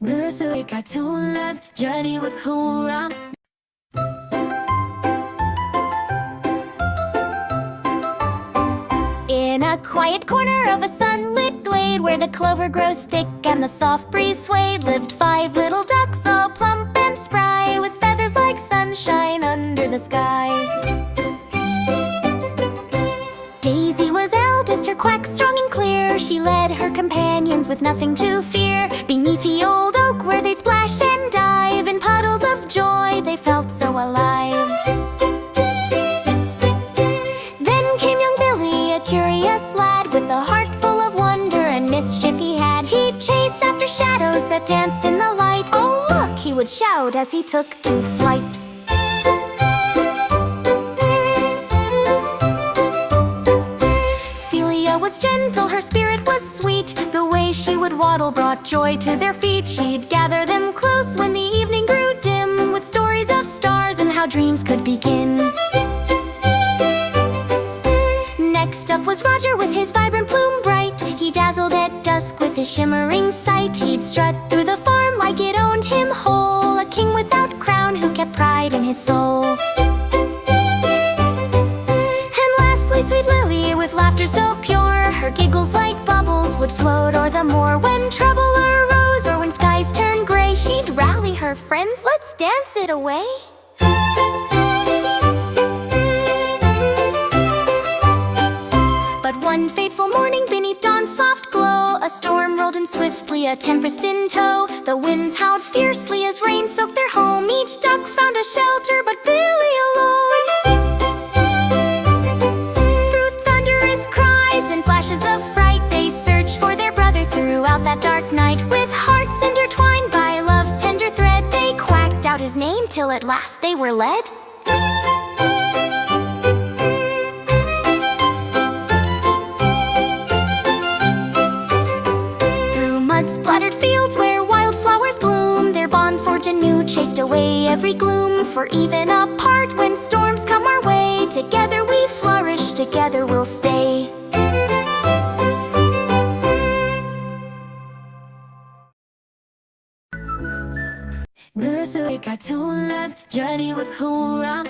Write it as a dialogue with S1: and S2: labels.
S1: Nursery cartoon love, journey with hoorah.
S2: In a quiet corner of a sunlit glade, where the clover grows thick and the soft breeze swayed, lived 5 little ducks, all plump and spry, with feathers like sunshine under the sky. Daisy was eldest, her quack strong and clear. She led her companions with nothing to fear. Beneath the old oak where they'd splash and dive, in puddles of joy they felt so alive. Then came young Billy, a curious lad, with a heart full of wonder and mischief he had. He'd chase after shadows that danced in the light. "Oh look!" he would shout as he took to flight. Celia was gentle, her spirit was sweet. The way she would waddle brought joy to their feet. She'd gather them close when the evening grew dim, with stories of stars and how dreams could begin. Next up was Roger with his vibrant plume bright. He dazzled at dusk with his shimmering sight. He'd strut through the farm like it owned him whole, a king without crown who kept pride in his soul. And lastly, sweet Lily, with laughter so pure, her giggles like bubbles would float o'er the moor. When trouble arose or when skies turned gray, she'd rally her friends, "Let's dance it away." But one fateful morning beneath dawn's soft glow, a storm rolled in swiftly, a tempest in tow. The winds howled fiercely as rain soaked their home. Each duck found a shelter, but Billy alone. Through thunderous cries and flashes of fright, they searched for their brother throughout that dark night. With hearts intertwined by love's tender thread, they quacked out his name till at last they were led. Mud-splattered fields where wildflowers bloom, their bond forged anew, chased away every gloom. For even apart when storms come our way, together we flourish, together we'll stay.
S1: Nursery cartoon love, journey with hoorah.